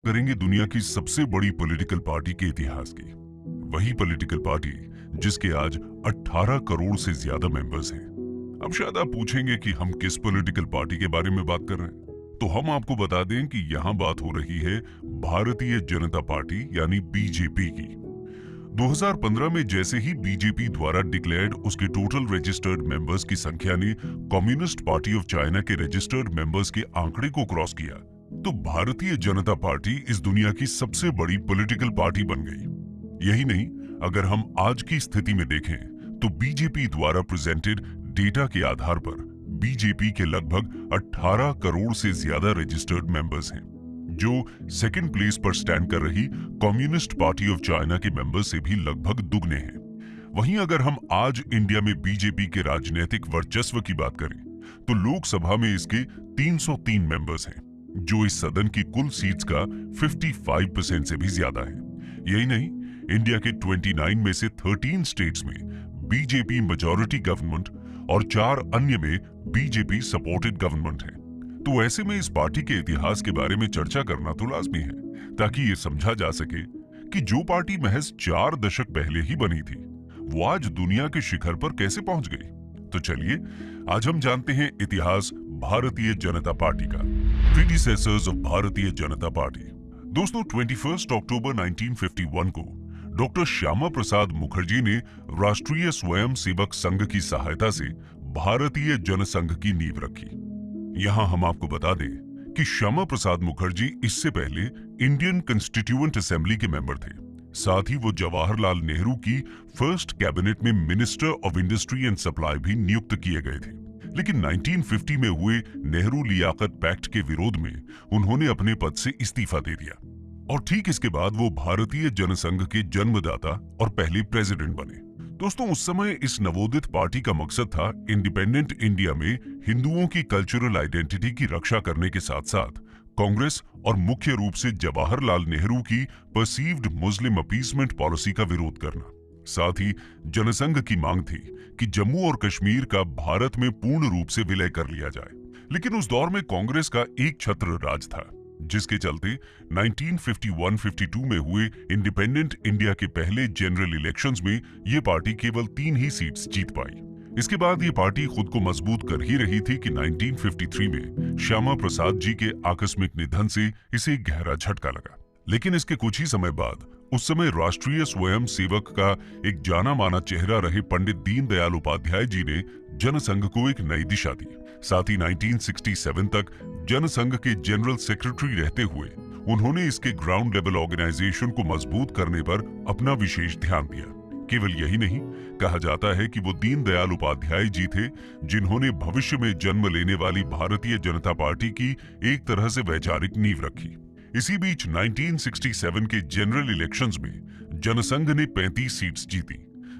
करेंगे दुनिया की सबसे बड़ी पॉलिटिकल पार्टी के इतिहास की। वही पॉलिटिकल पार्टी जिसके आज 18 करोड़ से ज्यादा मेंबर्स हैं। अब शायद आप पूछेंगे कि हम किस पॉलिटिकल पार्टी के बारे में बात कर रहे हैं। तो हम आपको बता दें कि यहाँ बात हो रही है भारतीय जनता पार्टी यानी बीजेपी की। 2015 में जैसे ही बीजेपी द्वारा डिक्लेयर्ड उसके टोटल रजिस्टर्ड मेंबर्स की संख्या ने कम्युनिस्ट पार्टी ऑफ चाइना के रजिस्टर्ड मेंबर्स के आंकड़े को क्रॉस किया, तो भारतीय जनता पार्टी इस दुनिया की सबसे बड़ी पॉलिटिकल पार्टी बन गई। यही नहीं, अगर हम आज की स्थिति में देखें तो बीजेपी द्वारा प्रेजेंटेड डेटा के आधार पर बीजेपी के लगभग 18 करोड़ से ज्यादा रजिस्टर्ड मेंबर्स हैं, जो सेकंड प्लेस पर स्टैंड कर रही कम्युनिस्ट पार्टी ऑफ चाइना के मेंबर्स से भी लगभग दुगने हैं। वहीं अगर हम आज इंडिया में बीजेपी के राजनीतिक वर्चस्व की बात करें तो लोकसभा में इसके 303 मेंबर्स हैं, जो इस सदन की कुल सीट्स का 55% से भी ज्यादा है। यही नहीं, इंडिया के 29 में से 13 स्टेट्स में बीजेपी मेजॉरिटी गवर्नमेंट और 4 अन्य में बीजेपी सपोर्टेड गवर्नमेंट है। तो ऐसे में इस पार्टी के इतिहास के बारे में चर्चा करना तो लाजमी है, ताकि ये समझा जा सके कि जो पार्टी महज 4 दशक पहले ही बनी थी, वो आज दुनिया के शिखर पर कैसे पहुंच गई। तो चलिए आज हम जानते हैं इतिहास भारतीय जनता पार्टी का, predecessors of Bharatiya Janata party. दोस्तों, 21 अक्टूबर 1951 को डॉक्टर श्यामा प्रसाद मुखर्जी ने राष्ट्रीय स्वयं सेवक संघ की सहायता से भारतीय जनसंघ की नींव रखी। यहां हम आपको बता दें कि श्यामा प्रसाद मुखर्जी इससे पहले इंडियन कॉन्स्टिट्यूएंट असेंबली के मेंबर थे। साथ ही वो जवाहरलाल नेहरू की फर्स्ट कैबिनेट में minister of industry and supply भी नियुक्त किए गए थे। लेकिन 1950 में हुए नेहरू लियाकत पैक्ट के विरोध में उन्होंने अपने पद से इस्तीफा दे दिया और ठीक इसके बाद वो भारतीय जनसंघ के जन्मदाता और पहले प्रेसिडेंट बने। दोस्तों, उस समय इस नवोदित पार्टी का मकसद था इंडिपेंडेंट इंडिया में हिंदुओं की कल्चरल आइडेंटिटी की रक्षा करने के साथ साथ कांग्रेस और मुख्य रूप से जवाहरलाल नेहरू की परसीव्ड मुस्लिम अपीसमेंट पॉलिसी का विरोध करना। साथ ही जनसंघ की मांग थी कि जम्मू और कश्मीर का भारत में पूर्ण रूप से विलय कर लिया जाए। लेकिन उस दौर में कांग्रेस का एक छत्र राज था, जिसके चलते 1951-52 में हुए इंडिपेंडेंट इंडिया के पहले जनरल इलेक्शंस में ये पार्टी केवल 3 ही सीट्स जीत पाई। इसके बाद ये पार्टी खुद को मजबूत कर ही रही थी कि 1953 में श्यामा प्रसाद जी के आकस्मिक निधन से इसे गहरा झटका लगा। लेकिन इसके कुछ ही समय बाद उस समय राष्ट्रीय स्वयं सेवक का एक जाना माना चेहरा रहे पंडित दीनदयाल उपाध्याय जी ने जनसंघ को एक नई दिशा दी। साथ ही 1967 तक जनसंघ के जनरल सेक्रेटरी रहते हुए उन्होंने इसके ग्राउंड लेवल ऑर्गेनाइजेशन को मजबूत करने पर अपना विशेष ध्यान दिया। केवल यही नहीं, कहा जाता है कि वो दीनदयाल उपाध्याय जी थे जिन्होंने भविष्य में जन्म लेने वाली भारतीय जनता पार्टी की एक तरह से वैचारिक नींव रखी। इसी बीच 1967 के जनरल इलेक्शंस में जनसंघ ने 35 सीट्स जीती,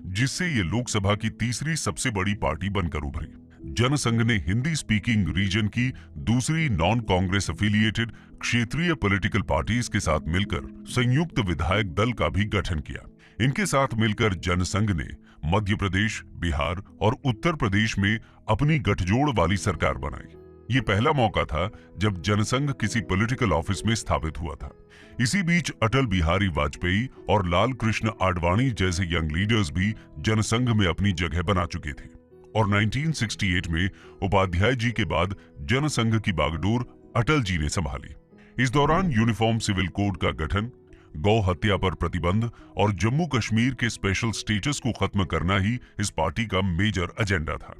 जिससे ये लोकसभा की तीसरी सबसे बड़ी पार्टी बनकर उभरी। जनसंघ ने हिंदी स्पीकिंग रीजन की दूसरी नॉन कांग्रेस एफिलिएटेड क्षेत्रीय पॉलिटिकल पार्टीज के साथ मिलकर संयुक्त विधायक दल का भी गठन किया। इनके साथ मिलकर जनसंघ ने मध्य प्रदेश, बिहार और उत्तर प्रदेश में अपनी गठजोड़ वाली सरकार बनाई। ये पहला मौका था जब जनसंघ किसी पॉलिटिकल ऑफिस में स्थापित हुआ था। इसी बीच अटल बिहारी वाजपेयी और लाल कृष्ण आडवाणी जैसे यंग लीडर्स भी जनसंघ में अपनी जगह बना चुके थे और 1968 में उपाध्याय जी के बाद जनसंघ की बागडोर अटल जी ने संभाली। इस दौरान यूनिफॉर्म सिविल कोड का गठन, गौ हत्या पर प्रतिबंध और जम्मू कश्मीर के स्पेशल स्टेटस को खत्म करना ही इस पार्टी का मेजर एजेंडा था।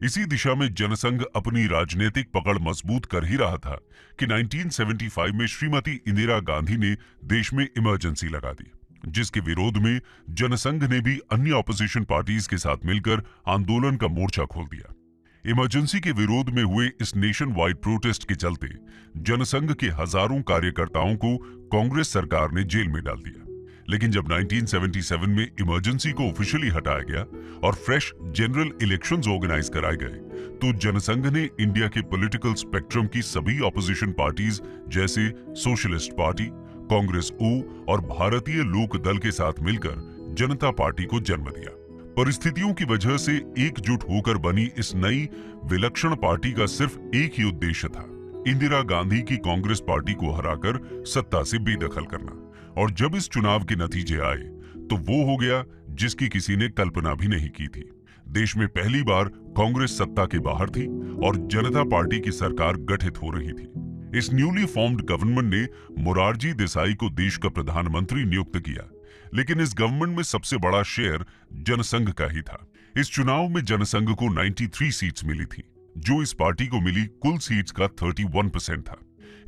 इसी दिशा में जनसंघ अपनी राजनीतिक पकड़ मजबूत कर ही रहा था कि 1975 में श्रीमती इंदिरा गांधी ने देश में इमरजेंसी लगा दी, जिसके विरोध में जनसंघ ने भी अन्य ऑपोजिशन पार्टीज के साथ मिलकर आंदोलन का मोर्चा खोल दिया। इमरजेंसी के विरोध में हुए इस नेशन वाइड प्रोटेस्ट के चलते जनसंघ के हजारों कार्यकर्ताओं को कांग्रेस सरकार ने जेल में डाल दिया। लेकिन जब 1977 में इमरजेंसी को ऑफिशियली हटाया गया और फ्रेश जनरल इलेक्शंस ऑर्गेनाइज कराए गए, तो जनसंघ ने इंडिया के पॉलिटिकल स्पेक्ट्रम की सभी ऑपोजिशन पार्टीज जैसे सोशलिस्ट पार्टी, कांग्रेस ओ और भारतीय लोक दल के साथ मिलकर जनता पार्टी को जन्म दिया। परिस्थितियों की वजह से एकजुट होकर बनी इस नई विलक्षण पार्टी का सिर्फ एक ही उद्देश्य था इंदिरा गांधी की कांग्रेस पार्टी को हराकर सत्ता से बेदखल करना। और जब इस चुनाव के नतीजे आए तो वो हो गया जिसकी किसी ने कल्पना भी नहीं की थी। देश में पहली बार कांग्रेस सत्ता के बाहर थी और जनता पार्टी की सरकार गठित हो रही थी। इस न्यूली फॉर्म्ड गवर्नमेंट ने मोरारजी देसाई को देश का प्रधानमंत्री नियुक्त किया, लेकिन इस गवर्नमेंट में सबसे बड़ा शेयर जनसंघ का ही था। इस चुनाव में जनसंघ को 93 सीट्स मिली थी, जो इस पार्टी को मिली कुल सीट्स का 31% था।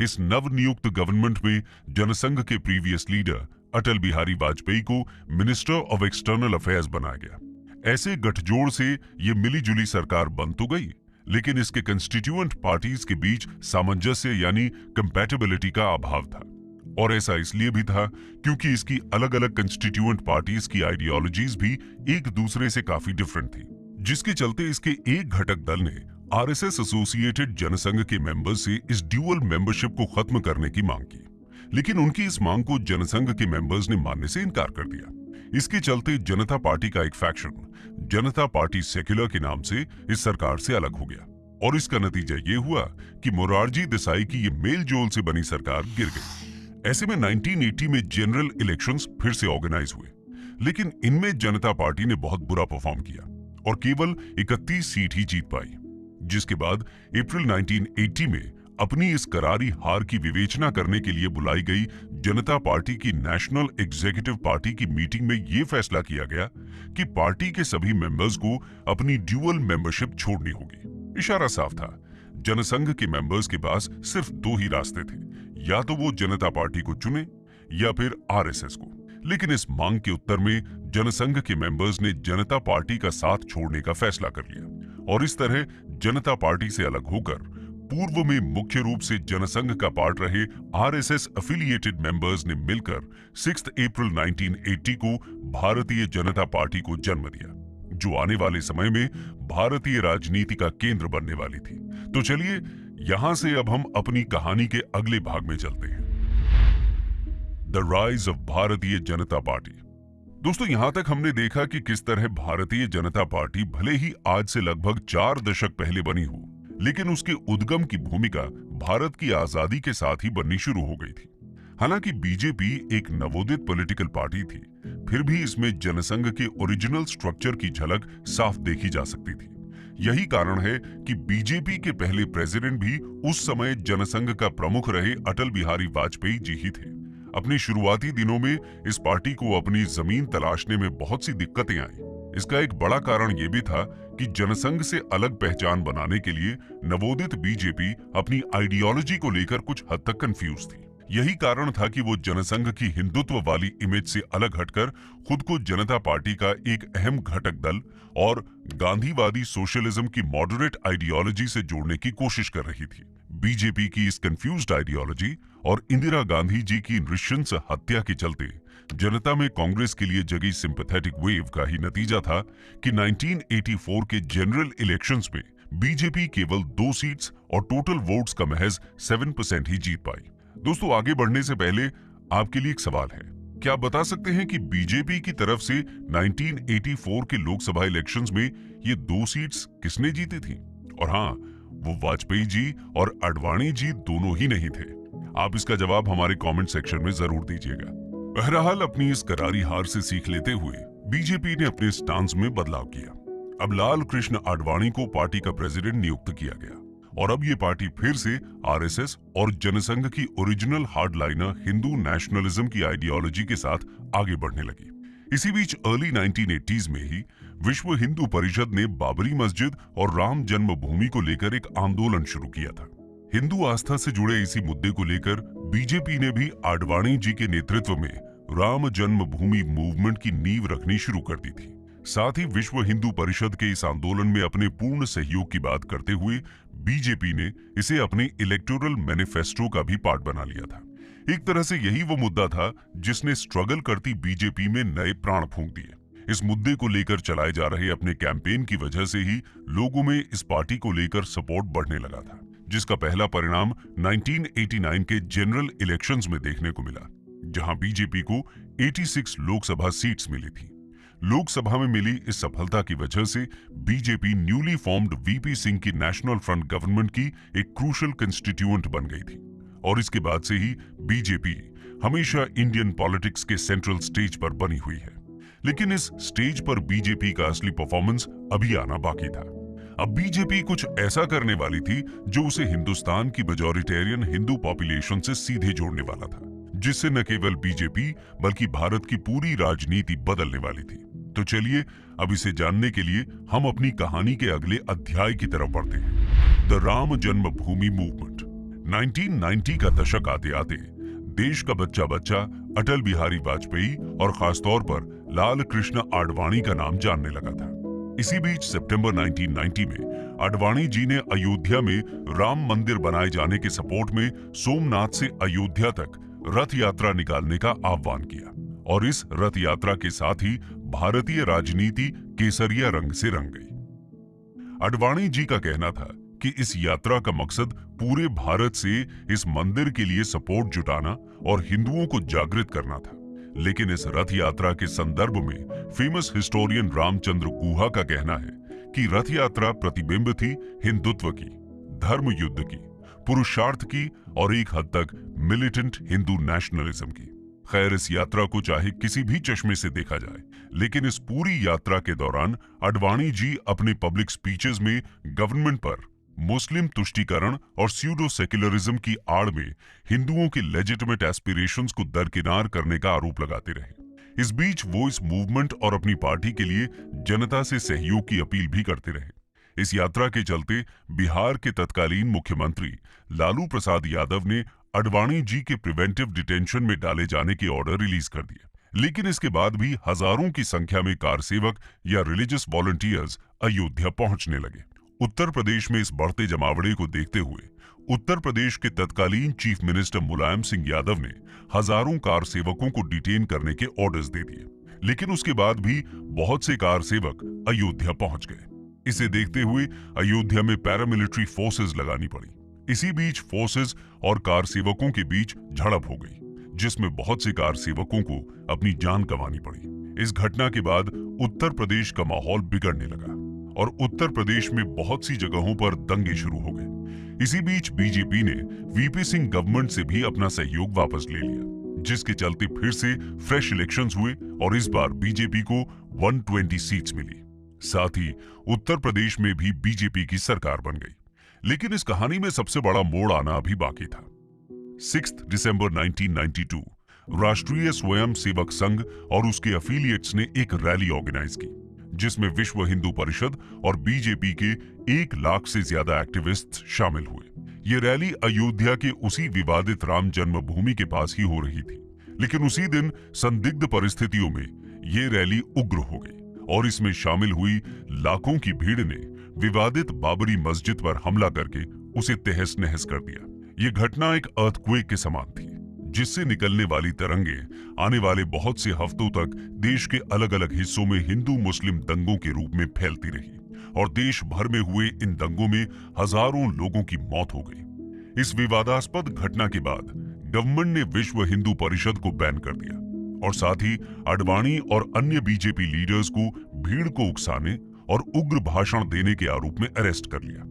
इस नवनियुक्त गवर्नमेंट में जनसंघ के प्रीवियस लीडर अटल बिहारी वाजपेयी को मिनिस्टर ऑफ एक्सटर्नल अफेयर्स बनाया गया। ऐसे गठजोड़ से ये मिलीजुली सरकार बन तो गई, लेकिन इसके कंस्टिट्यूएंट पार्टीज के बीच सामंजस्य यानी कंपैटिबिलिटी का अभाव था। और ऐसा इसलिए भी था क्योंकि इसकी अलग अलग कंस्टिट्यूएंट पार्टीज की आइडियोलॉजीज भी एक दूसरे से काफी डिफरेंट थी, जिसके चलते इसके एक घटक दल ने आरएसएस एसोसिएटेड जनसंघ के मेंबर्स से इस ड्यूअल मेंबरशिप को खत्म करने की मांग की। लेकिन उनकी इस मांग को जनसंघ के मेंबर्स ने मानने से इनकार कर दिया। इसके चलते जनता पार्टी का एक फैक्शन, जनता पार्टी सेक्युलर के नाम से, इस सरकार से अलग हो गया। और इसका नतीजा ये हुआ कि मोरारजी देसाई की ये मेल जोल से बनी सरकार गिर गई। ऐसे में 1980 में जनरल इलेक्शंस फिर से ऑर्गेनाइज हुए, लेकिन इनमें जनता पार्टी ने बहुत बुरा परफॉर्म किया और केवल 31 सीट ही जीत पाई। जिसके बाद अप्रैल 1980 में अपनी इस करारी हार की विवेचना करने के लिए बुलाई गई जनता पार्टी की नेशनल एग्जीक्यूटिव पार्टी की मीटिंग में यह फैसला किया गया कि पार्टी के सभी मेंबर्स को अपनी ड्यूअल मेंबरशिप छोड़नी होगी। इशारा साफ था, जनसंघ के मेंबर्स के पास सिर्फ दो ही रास्ते थे, या तो वो जनता पार्टी को चुने या फिर आरएसएस को। लेकिन इस मांग के उत्तर में जनसंघ के मेंबर्स ने जनता पार्टी का साथ छोड़ने का फैसला कर लिया और इस तरह जनता पार्टी से अलग होकर पूर्व में मुख्य रूप से जनसंघ का पार्ट रहे आरएसएस एफिलिएटेड मेंबर्स ने मिलकर 6 अप्रैल 1980 को भारतीय जनता पार्टी को जन्म दिया, जो आने वाले समय में भारतीय राजनीति का केंद्र बनने वाली थी। तो चलिए यहां से अब हम अपनी कहानी के अगले भाग में चलते हैं, the rise of Bharatiya Janata party. दोस्तों, यहां तक हमने देखा कि किस तरह भारतीय जनता पार्टी भले ही आज से लगभग 4 दशक पहले बनी हो, लेकिन उसके उद्गम की भूमिका भारत की आजादी के साथ ही बननी शुरू हो गई थी। हालांकि बीजेपी एक नवोदित पॉलिटिकल पार्टी थी, फिर भी इसमें जनसंघ के ओरिजिनल स्ट्रक्चर की झलक साफ देखी जा सकती थी। यही कारण है कि बीजेपी के पहले प्रेसिडेंट भी उस समय जनसंघ का प्रमुख रहे अटल बिहारी वाजपेयी जी ही थे। अपने शुरुआती दिनों में इस पार्टी को अपनी जमीन तलाशने में बहुत सी दिक्कतें आई। इसका एक बड़ा कारण यह भी था कि जनसंघ से अलग पहचान बनाने के लिए नवोदित बीजेपी अपनी आइडियोलॉजी को लेकर कुछ हद तक कंफ्यूज थी। यही कारण था कि वो जनसंघ की हिंदुत्व वाली इमेज से अलग हटकर खुद को जनता पार्टी का एक अहम घटक दल और गांधीवादी सोशलिज्म की मॉडरेट आइडियोलॉजी से जोड़ने की कोशिश कर रही थी। बीजेपी की इस कंफ्यूज्ड आइडियोलॉजी और इंदिरा गांधी जी की नृशंस हत्या के चलते जनता में कांग्रेस के लिए जगी सिंपैथेटिक वेव का ही नतीजा था कि 1984 के जनरल इलेक्शंस में बीजेपी केवल 2 सीट्स और टोटल वोट्स का महज 7% ही जीत पाई। दोस्तों, आगे बढ़ने से पहले आपके लिए एक सवाल है, क्या आप बता सकते हैं कि बीजेपी की तरफ से 1984 के लोकसभा इलेक्शंस में ये 2 सीट्स किसने जीती थी? और हाँ, वो वाजपेयी जी और आडवाणी जी दोनों ही नहीं थे। आप इसका जवाब हमारे कमेंट सेक्शन में जरूर दीजिएगा। बहरहाल, अपनी इस करारी हार से सीख लेते हुए बीजेपी ने अपने स्टांस में बदलाव किया। अब लाल कृष्ण आडवाणी को पार्टी का प्रेसिडेंट नियुक्त किया गया और अब ये पार्टी फिर से आरएसएस और जनसंघ की ओरिजिनल हार्डलाइनर हिंदू नेशनलिज्म की आइडियोलॉजी के साथ आगे बढ़ने लगी। इसी बीच अर्ली 1980s में ही विश्व हिंदू परिषद ने बाबरी मस्जिद और राम जन्मभूमि को लेकर एक आंदोलन शुरू किया था। हिंदू आस्था से जुड़े इसी मुद्दे को लेकर बीजेपी ने भी आडवाणी जी के नेतृत्व में राम जन्मभूमि मूवमेंट की नींव रखनी शुरू कर दी थी। साथ ही विश्व हिंदू परिषद के इस आंदोलन में अपने पूर्ण सहयोग की बात करते हुए बीजेपी ने इसे अपने इलेक्टोरल मैनिफेस्टो का भी पार्ट बना लिया था। एक तरह से यही वो मुद्दा था जिसने स्ट्रगल करती बीजेपी में नए प्राण फूंक दिए। इस मुद्दे को लेकर चलाए जा रहे अपने कैंपेन की वजह से ही लोगों में इस पार्टी को लेकर सपोर्ट बढ़ने लगा था, जिसका पहला परिणाम 1989 के जनरल इलेक्शंस में देखने को मिला, जहां बीजेपी को 86 लोकसभा सीट्स मिली थी। लोकसभा में मिली इस सफलता की वजह से BJP newly formed VP Singh की नेशनल फ्रंट गवर्नमेंट की एक क्रूशल कंस्टिट्यूएंट बन गई थी और इसके बाद से ही बीजेपी हमेशा इंडियन पॉलिटिक्स के सेंट्रल स्टेज पर बनी हुई है। लेकिन इस स्टेज पर बीजेपी का असली परफॉर्मेंस अभी आना बाकी था। अब बीजेपी कुछ ऐसा करने वाली थी जो उसे हिंदुस्तान की मेजॉरिटेरियन हिंदू पॉपुलेशन से सीधे जोड़ने वाला था, जिससे न केवल बीजेपी बल्कि भारत की पूरी राजनीति बदलने वाली थी। तो चलिए अब इसे जानने के लिए हम अपनी कहानी के अगले अध्याय की तरफ बढ़ते हैं। The Ram Janmabhoomi movement. 1990 का दशक आते आते देश का बच्चा बच्चा अटल बिहारी वाजपेयी और खासतौर पर लाल कृष्ण आडवाणी का नाम जानने लगा था। इसी बीच सितंबर 1990 में आडवाणी जी ने अयोध्या में राम मंदिर बनाए जाने के सपोर्ट में सोमनाथ से अयोध्या तक रथ यात्रा निकालने का आह्वान किया और इस रथ यात्रा के साथ ही भारतीय राजनीति केसरिया रंग से रंग गई। आडवाणी जी का कहना था कि इस यात्रा का मकसद पूरे भारत से इस मंदिर के लिए सपोर्ट जुटाना और हिंदुओं को जागृत करना था। लेकिन इस रथ यात्रा के संदर्भ में फेमस हिस्टोरियन रामचंद्र गुहा का कहना है कि रथ यात्रा प्रतिबिंब थी हिंदुत्व की, धर्म युद्ध की, पुरुषार्थ की और एक हद तक मिलिटेंट हिंदू नेशनलिज्म की। खैर, इस यात्रा को चाहे किसी भी चश्मे से देखा जाए, लेकिन इस पूरी यात्रा के दौरान आडवाणी जी अपने पब्लिक स्पीचेस में गवर्नमेंट पर मुस्लिम तुष्टीकरण और स्यूडो सेक्युलरिज्म की आड़ में हिंदुओं के लेजिटिमेट एस्पिरेशंस को दरकिनार करने का आरोप लगाते रहे। इस बीच वो इस मूवमेंट और अपनी पार्टी के लिए जनता से सहयोग की अपील भी करते रहे। इस यात्रा के चलते बिहार के तत्कालीन मुख्यमंत्री लालू प्रसाद यादव ने आडवाणी जी के प्रिवेंटिव डिटेंशन में डाले जाने के ऑर्डर रिलीज कर दिए। लेकिन इसके बाद भी हजारों की संख्या में कार सेवक या रिलीजियस वॉलंटियर्स अयोध्या पहुंचने लगे। उत्तर प्रदेश में इस बढ़ते जमावड़े को देखते हुए उत्तर प्रदेश के तत्कालीन चीफ मिनिस्टर मुलायम सिंह यादव ने हजारों कार सेवकों को डिटेन करने के ऑर्डर्स दे दिए। लेकिन उसके बाद भी बहुत से कार सेवक अयोध्या पहुंच गए। इसे देखते हुए अयोध्या में पैरामिलिट्री फोर्सेस लगानी पड़ी। इसी बीच फोर्सेस और कार सेवकों के बीच झड़प हो गई, जिसमें बहुत से कार सेवकों को अपनी जान गंवानी पड़ी। इस घटना के बाद उत्तर प्रदेश का माहौल बिगड़ने लगा और उत्तर प्रदेश में बहुत सी जगहों पर दंगे शुरू हो गए। इसी बीच बीजेपी ने वीपी सिंह गवर्नमेंट से भी अपना सहयोग वापस ले लिया, जिसके चलते फिर से फ्रेश इलेक्शंस हुए और इस बार बीजेपी को 120 सीट्स मिली। साथ ही उत्तर प्रदेश में भी बीजेपी की सरकार बन गई। लेकिन इस कहानी में सबसे बड़ा मोड़ आना अभी बाकी था। 6 दिसंबर 1992 राष्ट्रीय स्वयं सेवक संघ और उसके एफिलिएट्स ने एक रैली ऑर्गेनाइज की, जिसमें विश्व हिंदू परिषद और बीजेपी के 1 लाख से ज्यादा एक्टिविस्ट शामिल हुए। ये रैली अयोध्या के उसी विवादित राम जन्मभूमि के पास ही हो रही थी। लेकिन उसी दिन संदिग्ध परिस्थितियों में ये रैली उग्र हो गई और इसमें शामिल हुई लाखों की भीड़ ने विवादित बाबरी मस्जिद पर हमला करके उसे तहस नहस कर दिया। ये घटना एक अर्थक्वेक के समान थी, जिससे निकलने वाली तरंगे आने वाले बहुत से हफ्तों तक देश के अलग अलग हिस्सों में हिंदू मुस्लिम दंगों के रूप में फैलती रही और देश भर में हुए इन दंगों में हजारों लोगों की मौत हो गई। इस विवादास्पद घटना के बाद गवर्नमेंट ने विश्व हिंदू परिषद को बैन कर दिया और साथ ही आडवाणी और अन्य बीजेपी लीडर्स को भीड़ को उकसाने और उग्र भाषण देने के आरोप में अरेस्ट कर लिया।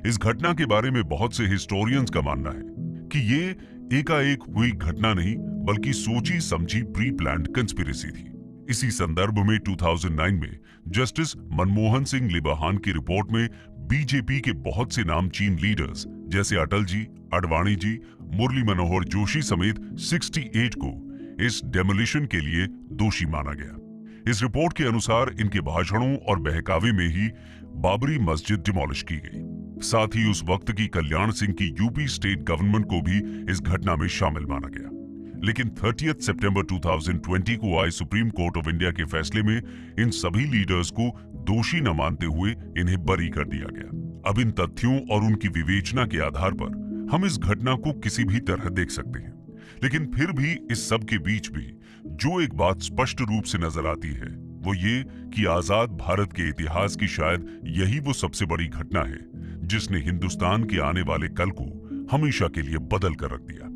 इस घटना के बारे में बहुत से हिस्टोरियंस का मानना है कि ये एकाएक हुई घटना नहीं, बल्कि सोची समझी प्री प्लान्ड कंस्पिरेसी थी। इसी संदर्भ में 2009 में जस्टिस मनमोहन सिंह लिबाहान की रिपोर्ट में बीजेपी के बहुत से नामचीन लीडर्स जैसे अटल जी, आडवाणी जी, मुरली मनोहर जोशी समेत 68 को इस डेमोलिशन के लिए दोषी माना गया। इस रिपोर्ट के अनुसार इनके भाषणों और बहकावे में ही बाबरी मस्जिद डिमोलिश की गई। साथ ही उस वक्त की कल्याण सिंह की यूपी स्टेट गवर्नमेंट को भी इस घटना में शामिल माना गया। लेकिन 30 सितंबर 2020 को आए सुप्रीम कोर्ट ऑफ इंडिया के फैसले में इन सभी लीडर्स को दोषी न मानते हुए इन्हें बरी कर दिया गया। अब इन तथ्यों और उनकी विवेचना के आधार पर हम इस घटना को किसी भी तरह देख सकते हैं। लेकिन फिर भी इस सब के बीच भी जो एक बात स्पष्ट रूप से नजर आती है वो ये कि आजाद भारत के इतिहास की शायद यही वो सबसे बड़ी घटना है जिसने हिंदुस्तान के आने वाले कल को हमेशा के लिए बदल कर रख दिया।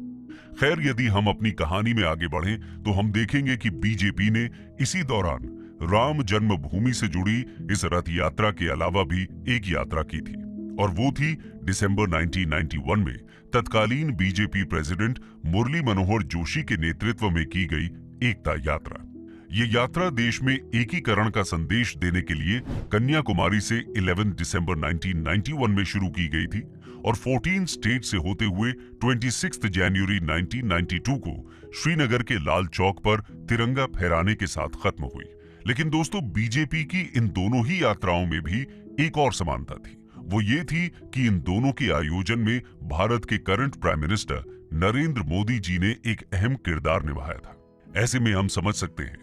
खैर, यदि हम अपनी कहानी में आगे बढ़ें तो हम देखेंगे कि बीजेपी ने इसी दौरान राम जन्मभूमि से जुड़ी इस रथ यात्रा के अलावा भी एक यात्रा की थी, और वो थी दिसंबर 1991 में तत्कालीन बीजेपी प्रेसिडेंट मुरली मनोहर जोशी के नेतृत्व में की गई एकता यात्रा। ये यात्रा देश में एकीकरण का संदेश देने के लिए कन्याकुमारी से 11 दिसंबर 1991 में शुरू की गई थी और 14 स्टेट से होते हुए 26 जनवरी 1992 को श्रीनगर के लाल चौक पर तिरंगा फहराने के साथ खत्म हुई। लेकिन दोस्तों, बीजेपी की इन दोनों ही यात्राओं में भी एक और समानता थी। वो ये थी कि इन दोनों के आयोजन में भारत के current prime minister Narendra Modi ji ने एक अहम किरदार निभाया था। ऐसे में हम समझ सकते हैं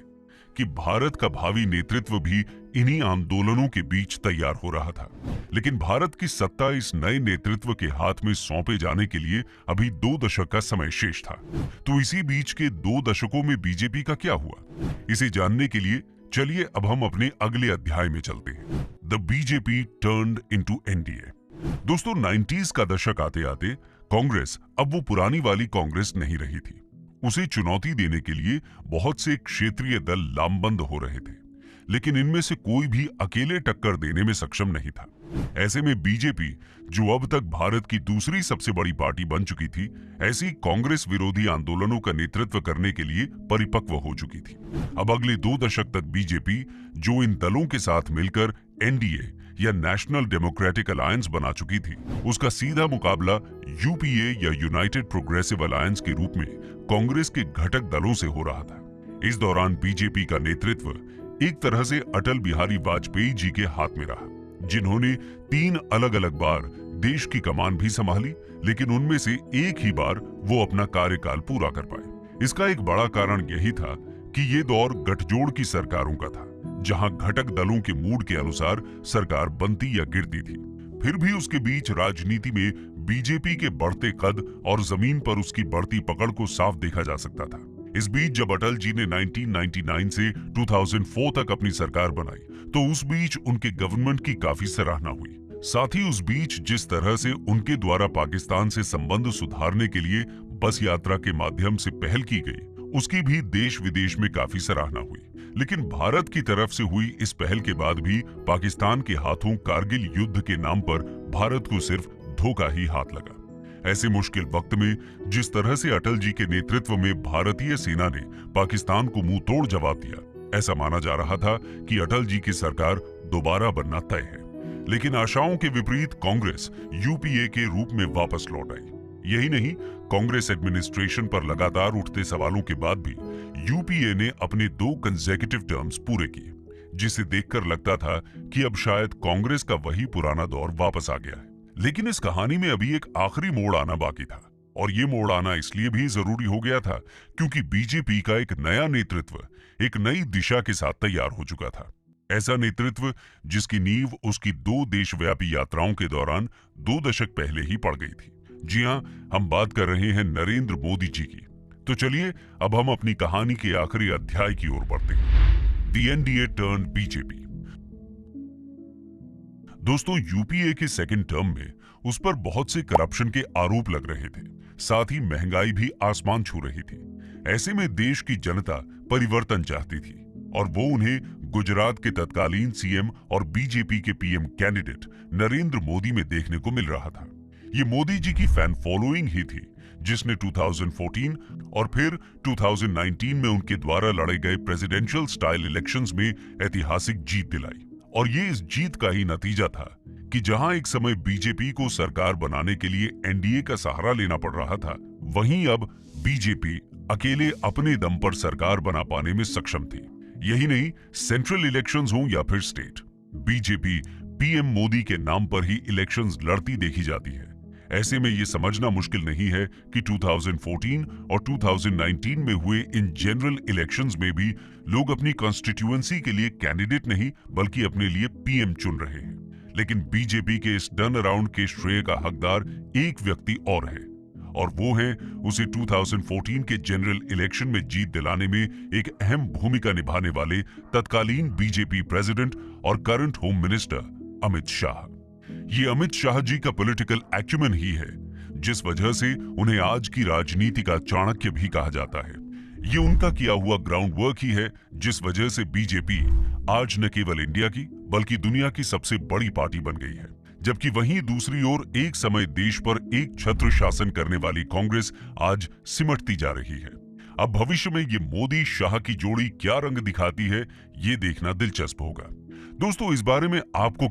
कि भारत का भावी नेतृत्व भी इन्हीं आंदोलनों के बीच तैयार हो रहा था। लेकिन भारत की सत्ता इस नए नेतृत्व के हाथ में सौंपे जाने के लिए अभी 2 दशक का समय शेष था। तो इसी बीच के 2 दशकों में बीजेपी का क्या हुआ, इसे जानने के लिए चलिए अब हम अपने अगले अध्याय में चलते हैं। The BJP turned into NDA. दोस्तों, 90s का दशक आते आते कांग्रेस अब वो पुरानी वाली कांग्रेस नहीं रही थी। उसे चुनौती देने के लिए बहुत से क्षेत्रीय दल लामबंद हो रहे थे, लेकिन इनमें से कोई भी अकेले टक्कर देने में सक्षम नहीं था। ऐसे में बीजेपी, जो अब तक भारत की दूसरी सबसे बड़ी पार्टी बन चुकी थी, ऐसी कांग्रेस विरोधी आंदोलनों का नेतृत्व करने के लिए परिपक्व हो चुकी थी। अब अगले 2 दशक तक बीजेपी, जो इन दलों के साथ मिलकर एनडीए या नेशनल डेमोक्रेटिक अलायंस बना चुकी थी, उसका सीधा मुकाबला यूपीए या यूनाइटेड प्रोग्रेसिव अलायंस के रूप में कांग्रेस के घटक दलों से हो रहा था। इस दौरान बीजेपी का नेतृत्व एक तरह से अटल बिहारी वाजपेयी जी के हाथ में रहा, जिन्होंने 3 अलग अलग बार देश की कमान भी संभाली, लेकिन उनमें से एक ही बार वो अपना कार्यकाल पूरा कर पाए। इसका एक बड़ा कारण यही था कि ये दौर गठजोड़ की सरकारों का था, जहां घटक दलों के मूड के अनुसार सरकार बनती या गिरती थी। फिर भी उसके बीच राजनीति में बीजेपी के बढ़ते कद और जमीन पर उसकी बढ़ती पकड़ को साफ देखा जा सकता था। इस बीच जब अटल जी ने 1999 से 2004 तक अपनी सरकार बनाई, तो उस बीच उनके गवर्नमेंट की काफी सराहना हुई। साथ ही उस बीच जिस तरह से उनके द्वारा पाकिस्तान से संबंध सुधारने के लिए बस यात्रा के माध्यम से पहल की गई, उसकी भी देश विदेश में काफी सराहना हुई। लेकिन भारत की तरफ से हुई इस पहल के बाद भी पाकिस्तान के हाथों कारगिल युद्ध के नाम पर भारत को सिर्फ धोखा ही हाथ लगा। ऐसे मुश्किल वक्त में जिस तरह से अटल जी के नेतृत्व में भारतीय सेना ने पाकिस्तान को मुंह तोड़ जवाब दिया, ऐसा माना जा रहा था कि अटल जी की सरकार दोबारा बनना तय है। लेकिन आशाओं के विपरीत कांग्रेस यूपीए के रूप में वापस लौट आई। यही नहीं, कांग्रेस एडमिनिस्ट्रेशन पर लगातार उठते सवालों के बाद भी यूपीए ने अपने 2 कंसेक्यूटिव टर्म्स पूरे किए, जिसे देखकर लगता था कि अब शायद कांग्रेस का वही पुराना दौर वापस आ गया है। लेकिन इस कहानी में अभी एक आखिरी मोड़ आना बाकी था, और ये मोड़ आना इसलिए भी जरूरी हो गया था क्योंकि बीजेपी का एक नया नेतृत्व एक नई दिशा के साथ तैयार हो चुका था। ऐसा नेतृत्व जिसकी नींव उसकी 2 देशव्यापी यात्राओं के दौरान 2 दशक पहले ही पड़ गई थी। जी हाँ, हम बात कर रहे हैं नरेंद्र मोदी जी की। तो चलिए अब हम अपनी कहानी के आखिरी अध्याय की ओर बढ़ते हैं। The NDA turn BJP. दोस्तों, यूपीए के सेकंड टर्म में उस पर बहुत से करप्शन के आरोप लग रहे थे, साथ ही महंगाई भी आसमान छू रही थी। ऐसे में देश की जनता परिवर्तन चाहती थी और वो उन्हें गुजरात के तत्कालीन सीएम और बीजेपी के पीएम कैंडिडेट नरेंद्र मोदी में देखने को मिल रहा था। ये मोदी जी की फैन फॉलोइंग ही थी जिसने 2014 और फिर 2019 में उनके द्वारा लड़े गए प्रेसिडेंशियल स्टाइल इलेक्शंस में ऐतिहासिक जीत दिलाई। और ये इस जीत का ही नतीजा था कि जहां एक समय बीजेपी को सरकार बनाने के लिए एनडीए का सहारा लेना पड़ रहा था, वहीं अब बीजेपी अकेले अपने दम पर सरकार बना पाने में सक्षम थी। यही नहीं, सेंट्रल इलेक्शंस हो या फिर स्टेट, बीजेपी पीएम मोदी के नाम पर ही इलेक्शंस लड़ती देखी जाती है। ऐसे में ये समझना मुश्किल नहीं है कि 2014 और 2019 में हुए इन जनरल इलेक्शंस में भी लोग अपनी कॉन्स्टिट्यूएंसी के लिए कैंडिडेट नहीं बल्कि अपने लिए पीएम चुन रहे हैं। लेकिन बीजेपी के इस टर्न अराउंड के श्रेय का हकदार एक व्यक्ति और है, और वो है उसे 2014 के जनरल इलेक्शन में जीत दिलाने में एक अहम भूमिका निभाने वाले तत्कालीन बीजेपी प्रेसिडेंट और current home minister Amit Shah. ये अमित शाह जी का पॉलिटिकल एक्यूमेन ही है जिस वजह से उन्हें आज की राजनीति का चाणक्य भी कहा जाता है। ये उनका किया हुआ ग्राउंड वर्क ही है जिस वजह से बीजेपी आज न केवल इंडिया की बल्कि दुनिया की सबसे बड़ी पार्टी बन गई है। जबकि वहीं दूसरी ओर एक समय देश पर एक छत्र शासन करने वाली कांग्रेस आज सिमटती जा रही है। अब भविष्य में ये मोदी शाह की जोड़ी क्या रंग दिखाती है, ये देखना दिलचस्प होगा। दोस्तों, इस बारे में आपको